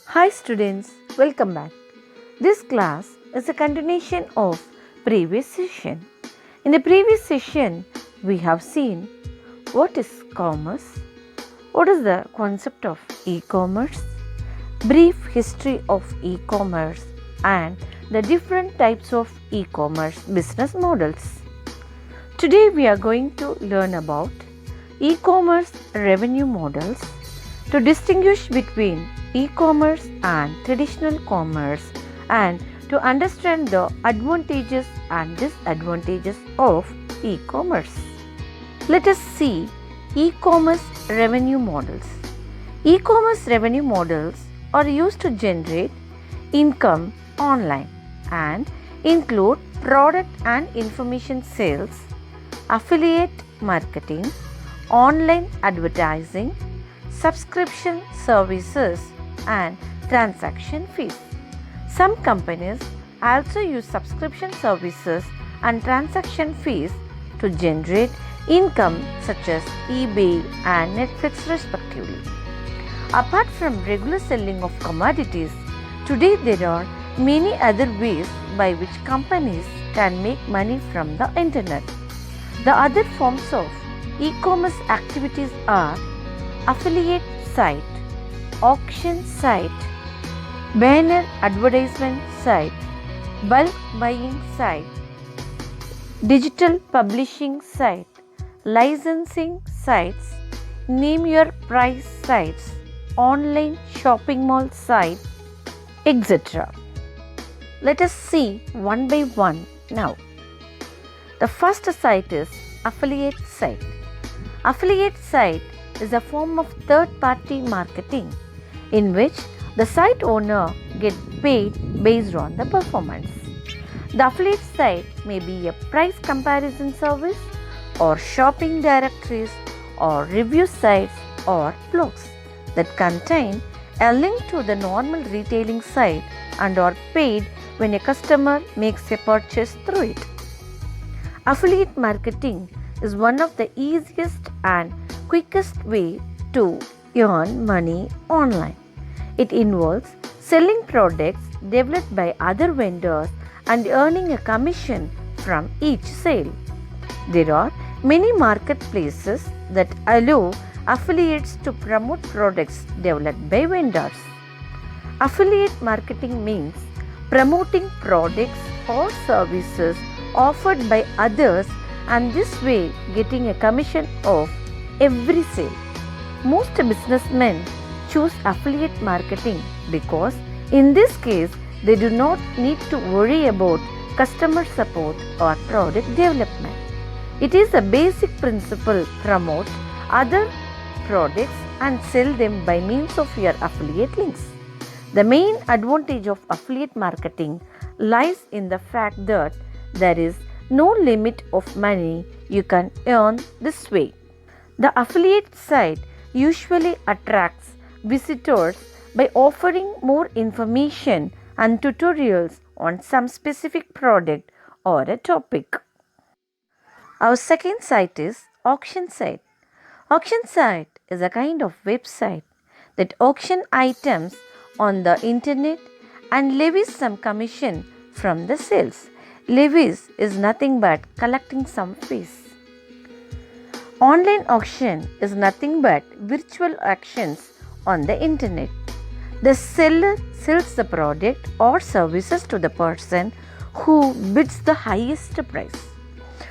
Hi students, welcome back. This class is a continuation of previous session. In the previous session, we have seen what is commerce, what is the concept of e-commerce, brief history of e-commerce and the different types of e-commerce business models. Today we are going to learn about e-commerce revenue models to distinguish between e-commerce and traditional commerce and to understand the advantages and disadvantages of e-commerce. Let us see e-commerce revenue models. E-commerce revenue models are used to generate income online and include product and information sales, affiliate marketing, online advertising, subscription services and transaction fees. Some companies also use subscription services and transaction fees to generate income such as eBay and Netflix respectively. Apart from regular selling of commodities, today there are many other ways by which companies can make money from the internet. The other forms of e-commerce activities are affiliate site, auction site, banner advertisement site, bulk buying site, digital publishing site, licensing sites, name your price sites, online shopping mall site, etc. Let us see one by one now. The first site is affiliate site. Affiliate site is a form of third-party marketing in which the site owner gets paid based on the performance. The affiliate site may be a price comparison service or shopping directories or review sites or blogs that contain a link to the normal retailing site and are paid when a customer makes a purchase through it. Affiliate marketing is one of the easiest and quickest way to earn money online. It involves selling products developed by other vendors and earning a commission from each sale. There are many marketplaces that allow affiliates to promote products developed by vendors. Affiliate marketing means promoting products or services offered by others and this way getting a commission of every sale. Most businessmen choose affiliate marketing because in this case they do not need to worry about customer support or product development. It is a basic principle: promote other products and sell them by means of your affiliate links. The main advantage of affiliate marketing lies in the fact that there is no limit of money you can earn this way. The affiliate site usually attracts visitors by offering more information and tutorials on some specific product or a topic. Our second site is auction site. Auction site is a kind of website that auction items on the internet and levies some commission from the sales. Levies is nothing but collecting some fees. Online auction is nothing but virtual auctions on the internet. The seller sells the product or services to the person who bids the highest price.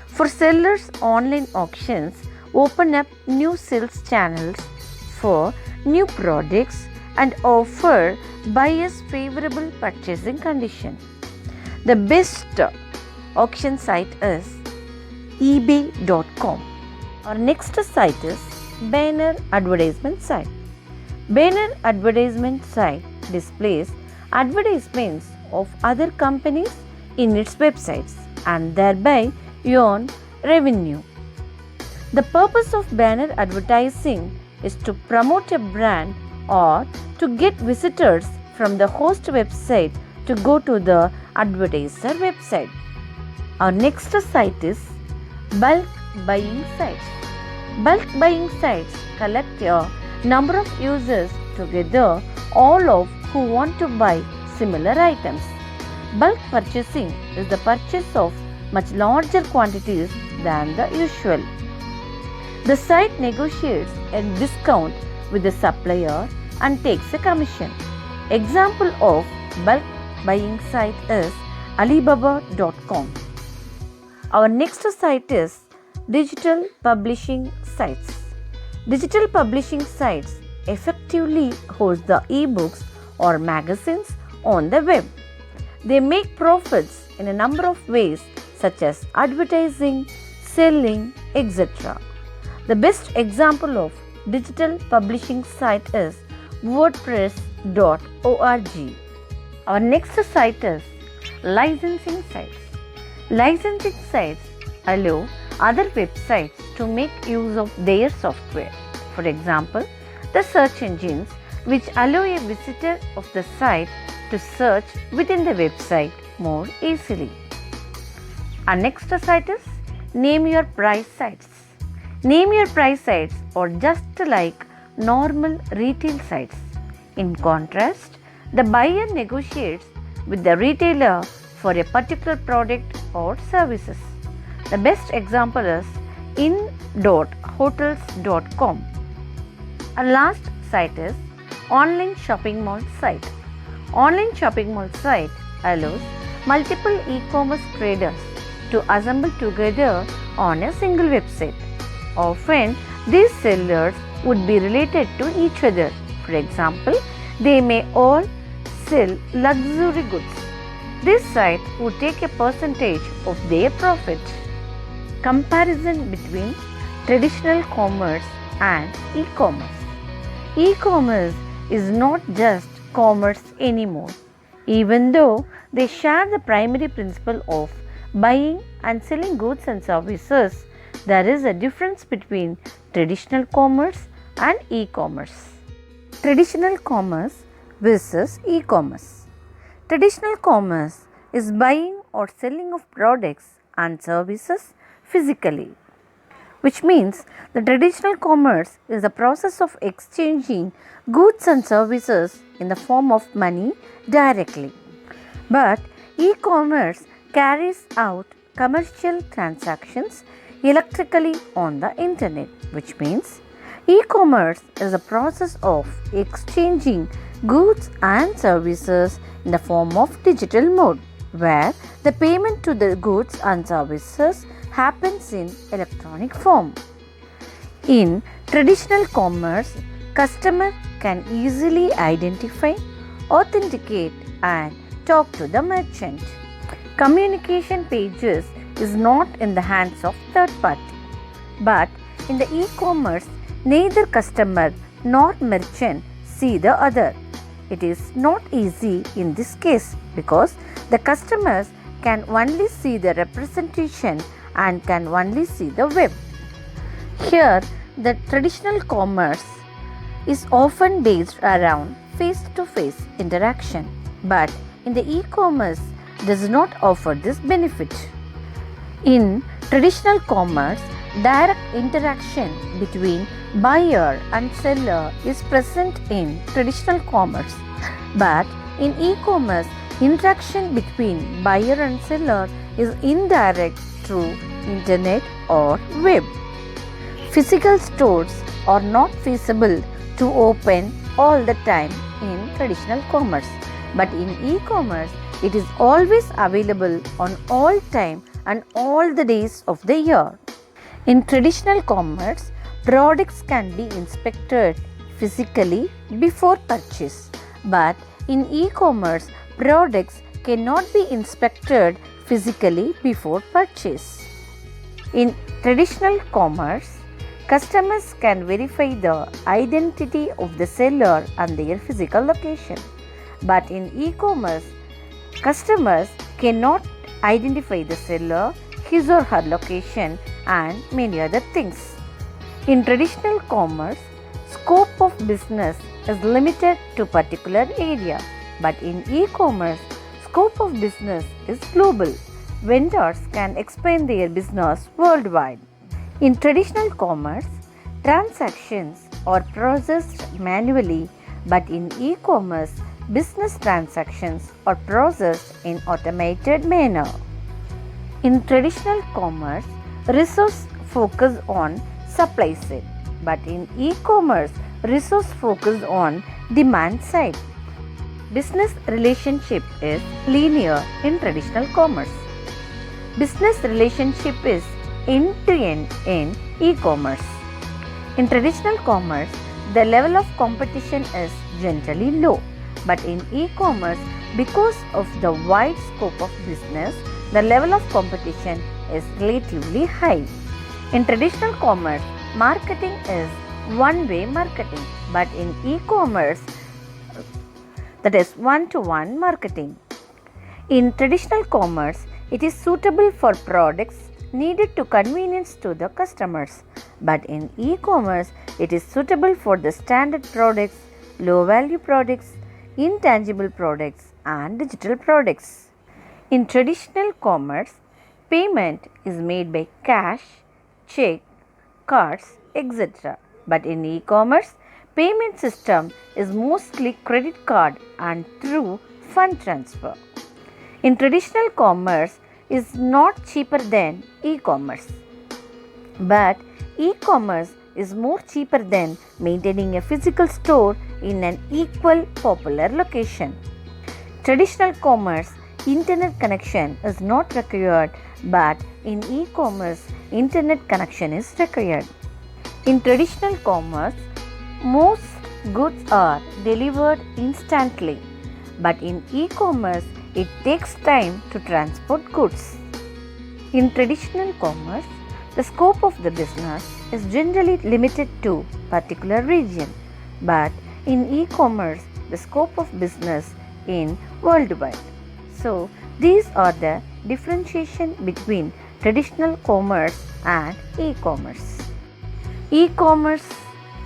For sellers, online auctions open up new sales channels for new products and offer buyers favorable purchasing condition. The best auction site is ebay.com. Our next site is banner advertisement site. Banner advertisement site displays advertisements of other companies in its websites and thereby earn revenue. The purpose of banner advertising is to promote a brand or to get visitors from the host website to go to the advertiser website. Our next site is bulk buying sites. Bulk buying sites collect a number of users together, all of who want to buy similar items. Bulk purchasing is the purchase of much larger quantities than the usual. The site negotiates a discount with the supplier and takes a commission. Example of bulk buying site is Alibaba.com. Our next site is digital publishing sites. Digital publishing sites effectively host the e-books or magazines on the web. They make profits in a number of ways such as advertising, selling, etc. The best example of digital publishing site is WordPress.org. Our next site is licensing sites. Licensing sites allow other websites to make use of their software. For example, the search engines which allow a visitor of the site to search within the website more easily. Our next site is name your price sites. Name your price sites are just like normal retail sites. In contrast, the buyer negotiates with the retailer for a particular product or services. The best example is in.hotels.com. Our last site is online shopping mall site. Online shopping mall site allows multiple e-commerce traders to assemble together on a single website. Often, these sellers would be related to each other. For example, they may all sell luxury goods. This site would take a percentage of their profit. Comparison between traditional commerce and e-commerce. E-commerce is not just commerce anymore. Even though they share the primary principle of buying and selling goods and services, there is a difference between traditional commerce and e-commerce. Traditional commerce versus e-commerce. Traditional commerce is buying or selling of products and services physically, which means the traditional commerce is the process of exchanging goods and services in the form of money directly. But e-commerce carries out commercial transactions electrically on the internet, which means e-commerce is a process of exchanging goods and services in the form of digital mode, where the payment to the goods and services happens in electronic form. In traditional commerce, customer can easily identify, authenticate and talk to the merchant. Communication pages is not in the hands of third party. But in the e-commerce, neither customer nor merchant see the other. It is not easy in this case because the customers can only see the representation and can only see the web. Here, the traditional commerce is often based around face-to-face interaction, but in the e-commerce does not offer this benefit. In traditional commerce, direct interaction between buyer and seller is present in traditional commerce, but in e-commerce, interaction between buyer and seller is indirect through internet or web. Physical stores are not feasible to open all the time in traditional commerce, but in e-commerce, it is always available on all time and all the days of the year. In traditional commerce, products can be inspected physically before purchase, but in e-commerce, products cannot be inspected physically before purchase. In traditional commerce, customers can verify the identity of the seller and their physical location, but in e-commerce, customers cannot identify the seller, his or her location and many other things. In traditional commerce, scope of business is limited to particular area, but in e-commerce, scope of business is global. Vendors can expand their business worldwide. In traditional commerce, transactions are processed manually, but in e-commerce, business transactions are processed in automated manner. In traditional commerce, resource focus on supply side, but in e-commerce, resource focus on demand side. Business relationship is linear in traditional commerce. Business relationship is end-to-end in e-commerce. In traditional commerce, the level of competition is generally low, but in e-commerce, because of the wide scope of business, the level of competition is relatively high. In traditional commerce, marketing is one-way marketing, but in e-commerce, that is one-to-one marketing. In traditional commerce, it is suitable for products needed to convenience to the customers, but in e-commerce, it is suitable for the standard products, low-value products, intangible products, and digital products. In traditional commerce, payment is made by cash, check, cards, etc. But in e-commerce, payment system is mostly credit card and through fund transfer. In traditional commerce is not cheaper than e-commerce, but e-commerce is more cheaper than maintaining a physical store in an equal popular location. Traditional commerce internet connection is not required, but in e-commerce internet connection is required. In traditional commerce, most goods are delivered instantly, but in e-commerce it takes time to transport goods. In traditional commerce, the scope of the business is generally limited to particular region, but in e-commerce the scope of business is worldwide. So these are the differentiation between traditional commerce and e-commerce. E-commerce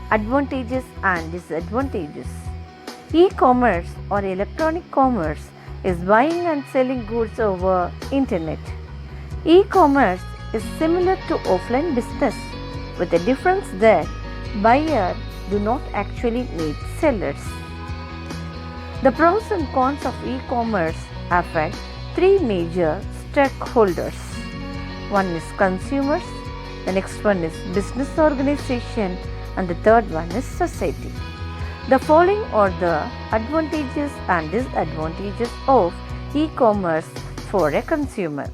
advantages and disadvantages. E-commerce or electronic commerce is buying and selling goods over internet. E-commerce is similar to offline business with the difference that buyers do not actually meet sellers. The pros and cons of e-commerce affect three major stakeholders. One is consumers, the next one is business organization, and the third one is society. The following are the advantages and disadvantages of e-commerce for a consumer.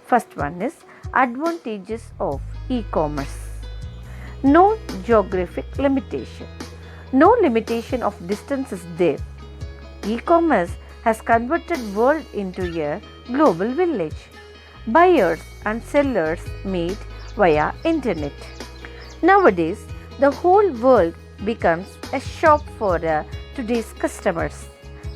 First one is advantages of e-commerce. No geographic limitation. No limitation of distance is there. E-commerce has converted world into a global village. Buyers and sellers meet via internet. Nowadays, the whole world becomes a shop for today's customers.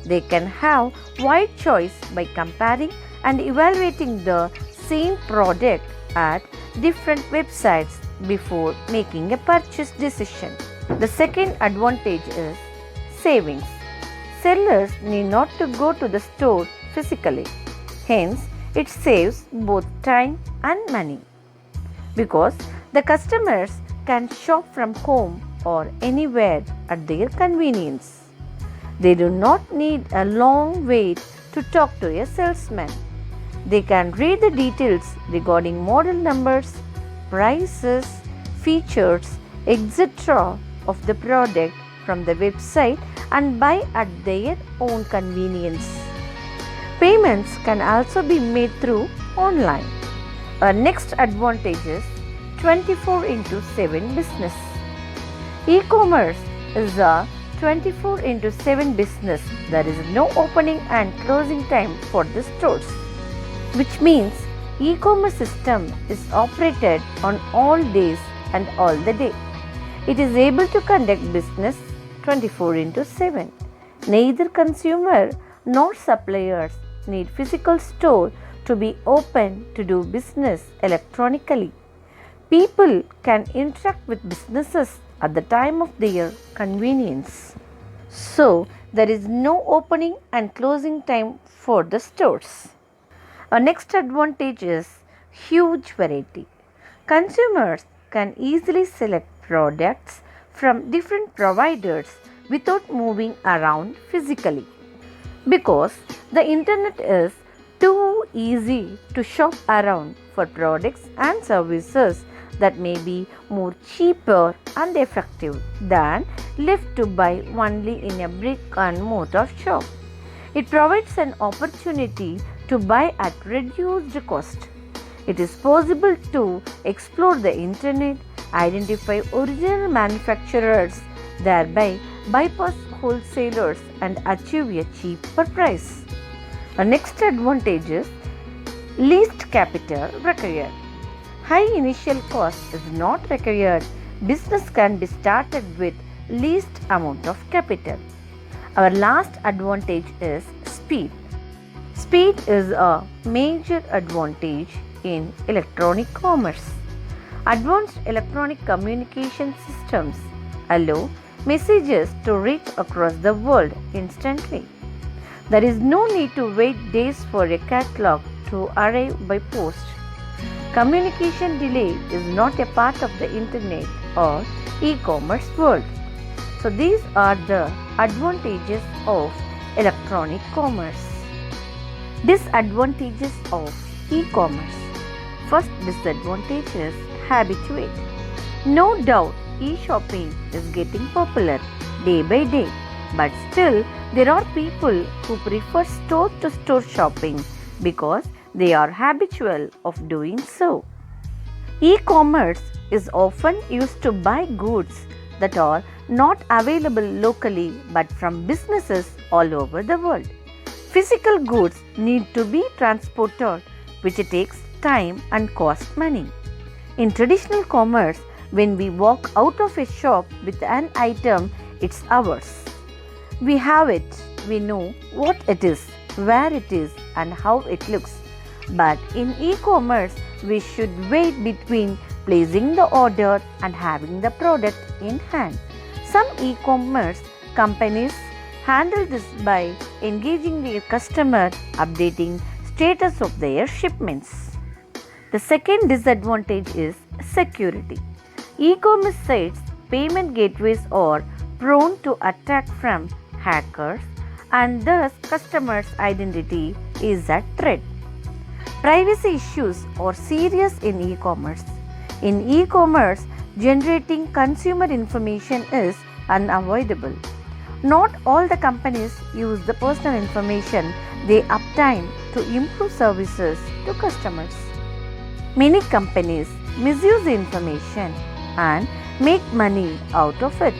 They can have wide choice by comparing and evaluating the same product at different websites before making a purchase decision. The second advantage is savings. Sellers need not to go to the store physically. Hence, it saves both time and money because the customers can shop from home or anywhere at their convenience. They do not need a long wait to talk to a salesman. They can read the details regarding model numbers, prices, features, etc. of the product from the website and buy at their own convenience. Payments can also be made through online. Our next advantage is 24/7 business. E-commerce is a 24/7 business. There is no opening and closing time for the stores, which means e-commerce system is operated on all days and all the day. It is able to conduct business 24/7. Neither consumer nor suppliers need physical store to be open to do business electronically. People can interact with businesses at the time of their convenience. So, there is no opening and closing time for the stores. Our next advantage is huge variety. Consumers can easily select products from different providers without moving around physically. because the internet is too easy to shop around for products and services that may be more cheaper and effective than left to buy only in a brick and mortar shop. It provides an opportunity to buy at reduced cost. It is possible to explore the internet, identify original manufacturers, thereby bypass wholesalers and achieve a cheaper price. The next advantage is least capital required. High initial cost is not required. Business can be started with least amount of capital. Our last advantage is speed. Speed is a major advantage in electronic commerce. Advanced electronic communication systems allow messages to reach across the world instantly. There is no need to wait days for a catalog to arrive by post. Communication delay is not a part of the internet or e-commerce world. So these are the advantages of electronic commerce. Disadvantages of e-commerce. First disadvantage is habituate. No doubt e-shopping is getting popular day by day, but still there are people who prefer store-to-store shopping because they are habitual of doing so. E-commerce is often used to buy goods that are not available locally but from businesses all over the world. Physical goods need to be transported, which takes time and costs money. In traditional commerce, when we walk out of a shop with an item, it's ours. We have it, we know what it is, where it is, and how it looks. But in e-commerce, we should wait between placing the order and having the product in hand. Some e-commerce companies handle this by engaging their customer, updating status of their shipments. The second disadvantage is security. E-commerce sites, payment gateways are prone to attack from hackers and thus customers' identity is at threat. Privacy issues are serious in e-commerce. In e-commerce, generating consumer information is unavoidable. Not all the companies use the personal information they obtain to improve services to customers. Many companies misuse the information and make money out of it.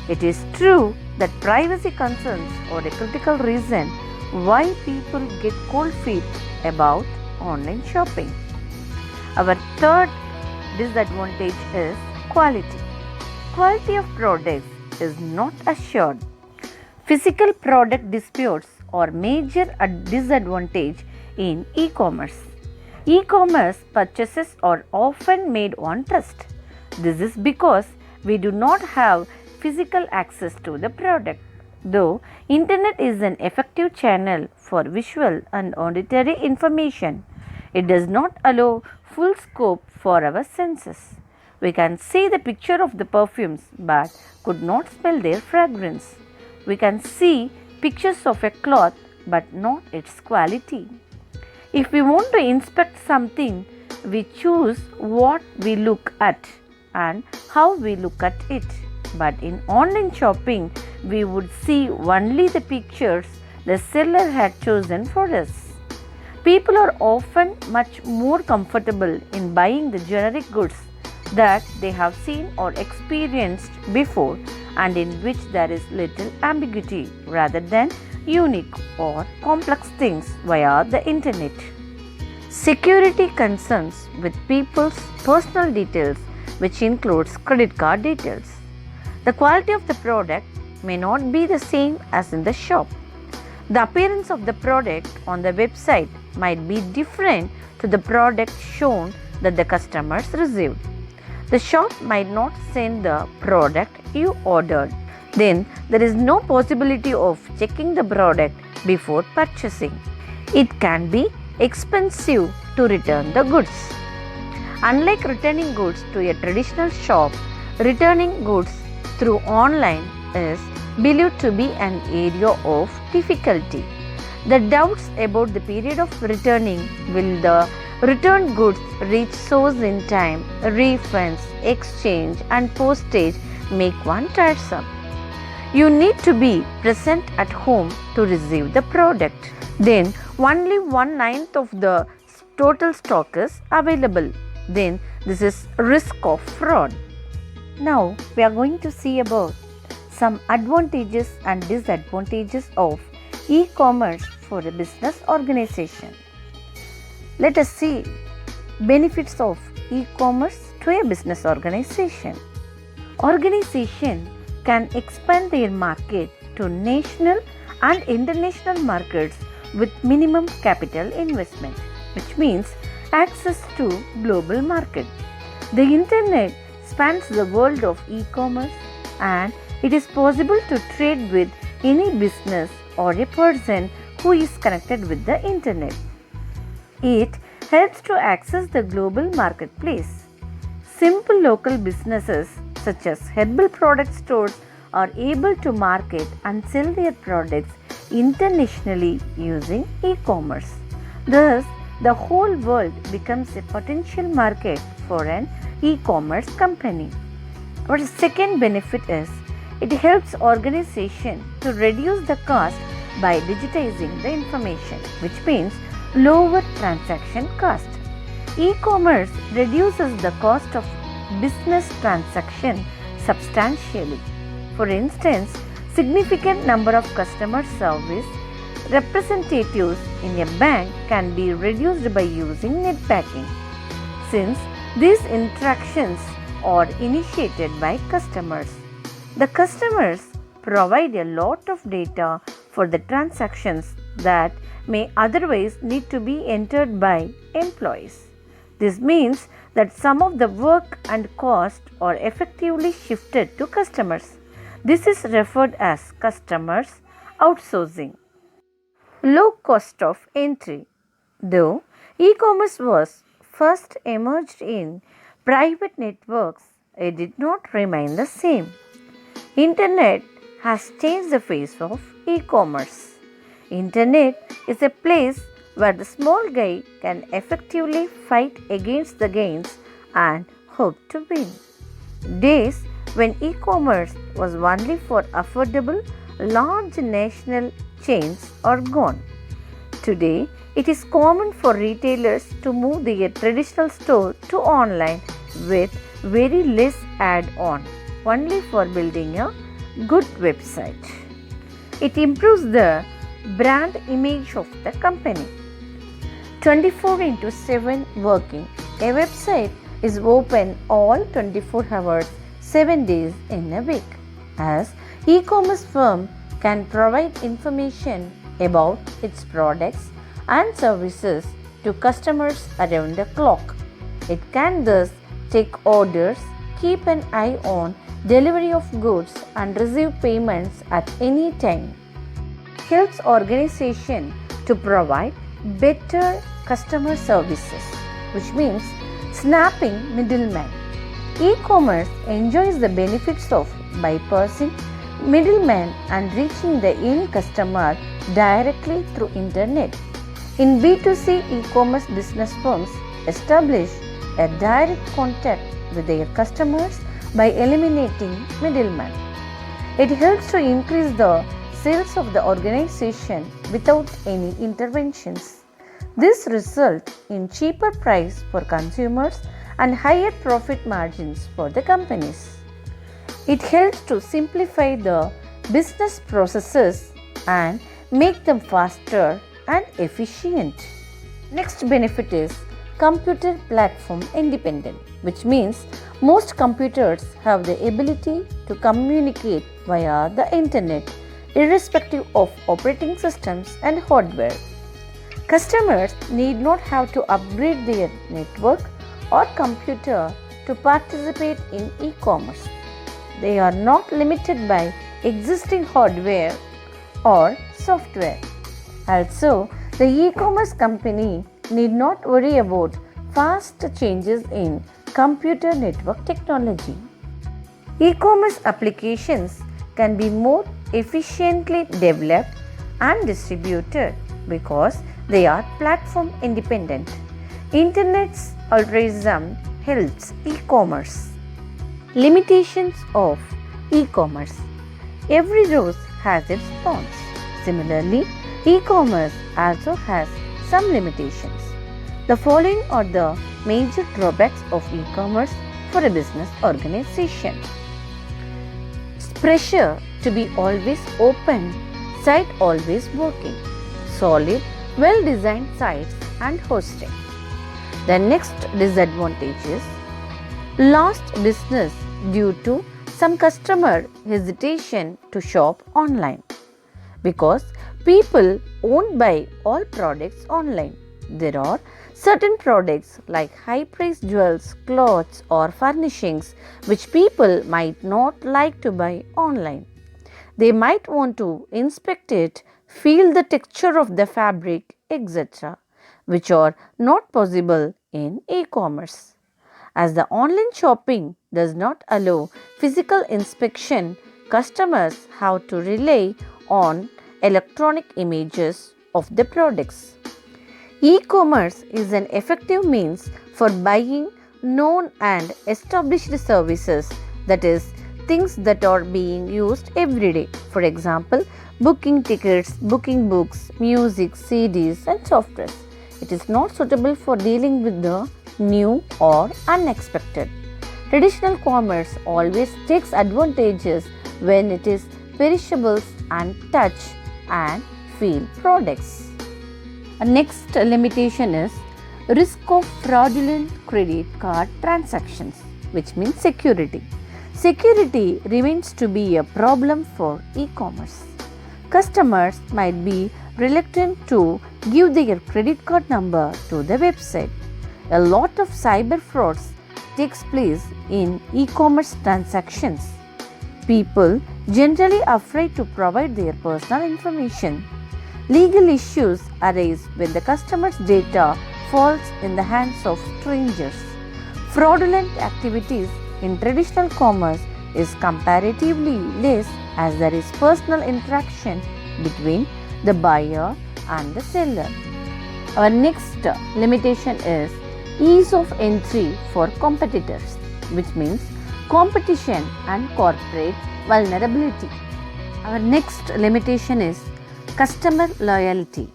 It is true that privacy concerns are a critical reason why people get cold feet about online shopping. Our third disadvantage is quality. Quality of products is not assured. Physical product disputes are major disadvantage in e-commerce. E-commerce purchases are often made on trust. This is because we do not have physical access to the product. Though internet is an effective channel for visual and auditory information, it does not allow full scope for our senses. We can see the picture of the perfumes but could not smell their fragrance. We can see pictures of a cloth but not its quality. If we want to inspect something, we choose what we look at and how we look at it. But in online shopping, we would see only the pictures the seller had chosen for us. People are often much more comfortable in buying the generic goods that they have seen or experienced before and in which there is little ambiguity rather than unique or complex things via the internet. Security concerns with people's personal details, which includes credit card details. The quality of the product may not be the same as in the shop. The appearance of the product on the website might be different to the product shown that the customers received. The shop might not send the product you ordered. Then there is no possibility of checking the product before purchasing. It can be expensive to return the goods. Unlike returning goods to a traditional shop, returning goods through online is believed to be an area of difficulty. The doubts about the period of returning, will the returned goods reach source in time, refunds, exchange and postage make one tiresome. You need to be present at home to receive the product. Then only 1/9 of the total stock is available. Then this is risk of fraud. Now we are going to see about some advantages and disadvantages of e-commerce for a business organization. Let us see benefits of e-commerce to a business organization. Organization can expand their market to national and international markets with minimum capital investment, which means access to global market. The internet spans the world of e-commerce, and it is possible to trade with any business or a person who is connected with the internet. It helps to access the global marketplace. Simple local businesses such as herbal product stores are able to market and sell their products internationally using e-commerce. Thus, the whole world becomes a potential market for an e-commerce company. Our second benefit is it helps organization to reduce the cost by digitizing the information, which means lower transaction cost. E-commerce reduces the cost of business transaction substantially. For instance, significant number of customer service representatives in a bank can be reduced by using net banking, since these interactions are initiated by customers. The customers provide a lot of data for the transactions that may otherwise need to be entered by employees. This means that some of the work and cost are effectively shifted to customers. This is referred as customers outsourcing. Low cost of entry. Though e-commerce was first emerged in private networks, it did not remain the same. Internet has changed the face of e-commerce. Internet is a place where the small guy can effectively fight against the giants and hope to win. Days when e-commerce was only for affordable, large national chains are gone. Today, it is common for retailers to move their traditional store to online with very less add-on, only for building a good website. It improves the brand image of the company. 24/7 working. A website is open all 24 hours, 7 days in a week, as e-commerce firm can provide information about its products and services to customers around the clock. It can thus take orders, keep an eye on delivery of goods and receive payments at any time. Helps organization to provide better customer services, which means snapping middlemen. E-commerce enjoys the benefits of bypassing middlemen and reaching the end customer directly through internet. In B2C e-commerce, business firms establish a direct contact with their customers by eliminating middlemen. It helps to increase the sales of the organization without any interventions. This results in cheaper price for consumers and higher profit margins for the companies. It helps to simplify the business processes and make them faster and efficient. Next benefit is computer platform independent, which means most computers have the ability to communicate via the internet irrespective of operating systems and hardware. Customers need not have to upgrade their network or computer to participate in e-commerce. They are not limited by existing hardware or software. Also, the e-commerce company need not worry about fast changes in computer network technology. E-commerce applications can be more efficiently developed and distributed because they are platform independent. Internet's altruism helps e-commerce. Limitations of e-commerce. Every rose has its thorns. Similarly, e-commerce also has some limitations. The following are the major drawbacks of e-commerce for a business organization. Pressure to be always open, site always working, solid, well-designed sites and hosting. The next disadvantage is lost business due to some customer hesitation to shop online because people won't buy all products online. There are certain products like high-priced jewels, clothes or furnishings which people might not like to buy online. They might want to inspect it, feel the texture of the fabric, etc., which are not possible in e-commerce. As the online shopping does not allow physical inspection, customers have to rely on electronic images of the products. E-commerce is an effective means for buying known and established services, that is, things that are being used every day. For example, booking tickets, booking books, music, CDs and softwares. It is not suitable for dealing with the new or unexpected. Traditional commerce always takes advantages when it is perishables and touch and feel products. Next limitation is risk of fraudulent credit card transactions, which means security. Security remains to be a problem for e-commerce. Customers might be reluctant to give their credit card number to the website. A lot of cyber frauds takes place in e-commerce transactions. People generally afraid to provide their personal information. Legal issues arise when the customer's data falls in the hands of strangers. Fraudulent activities in traditional commerce is comparatively less as there is personal interaction between the buyer and the seller. Our next limitation is ease of entry for competitors, which means competition and corporate vulnerability. Our next limitation is customer loyalty.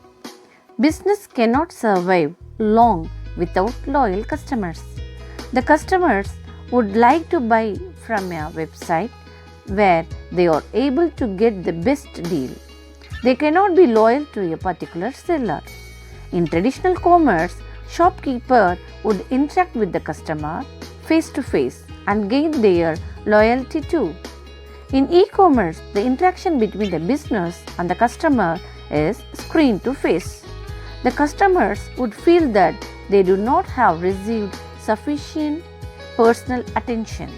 Business cannot survive long without loyal customers. The customers would like to buy from a website where they are able to get the best deal. They cannot be loyal to a particular seller. In traditional commerce, shopkeeper would interact with the customer face to face and gain their loyalty too. In e-commerce, the interaction between the business and the customer is screen to face. The customers would feel that they do not have received sufficient personal attention.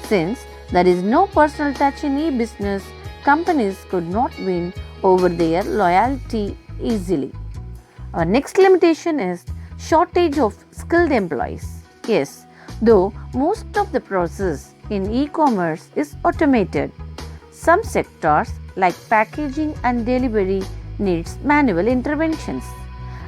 Since there is no personal touch in e-business, companies could not win over their loyalty easily. Our next limitation is shortage of skilled employees. Yes, though most of the process in e-commerce is automated, some sectors like packaging and delivery needs manual interventions.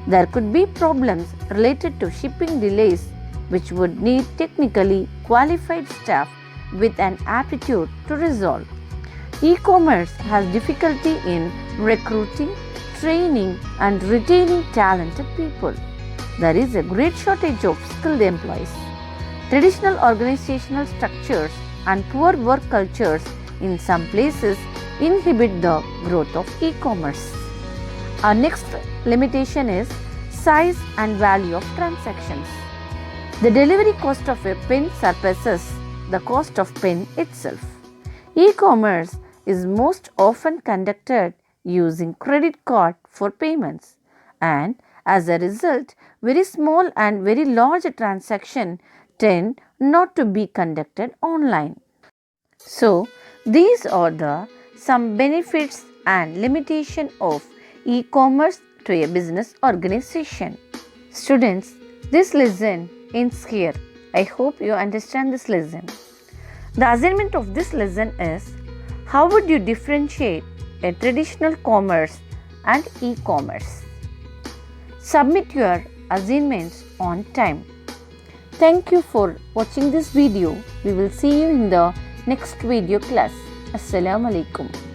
There could be problems related to shipping delays which would need technically qualified staff with an aptitude to resolve. E-commerce has difficulty in recruiting, training and retaining talented people. There is a great shortage of skilled employees. Traditional organizational structures and poor work cultures in some places inhibit the growth of e-commerce. Our next limitation is size and value of transactions. The delivery cost of a pen surpasses the cost of pen itself. E-commerce is most often conducted using credit card for payments, and as a result, very small and very large transactions tend not to be conducted online. So, these are the some benefits and limitation of e-commerce to a business organization. Students, this lesson ends here. I hope you understand this lesson. The assignment of this lesson is How would you differentiate a traditional commerce and e-commerce? Submit your assignments on time. Thank you for watching this video. We will see you in the next video class. Assalamu alaikum.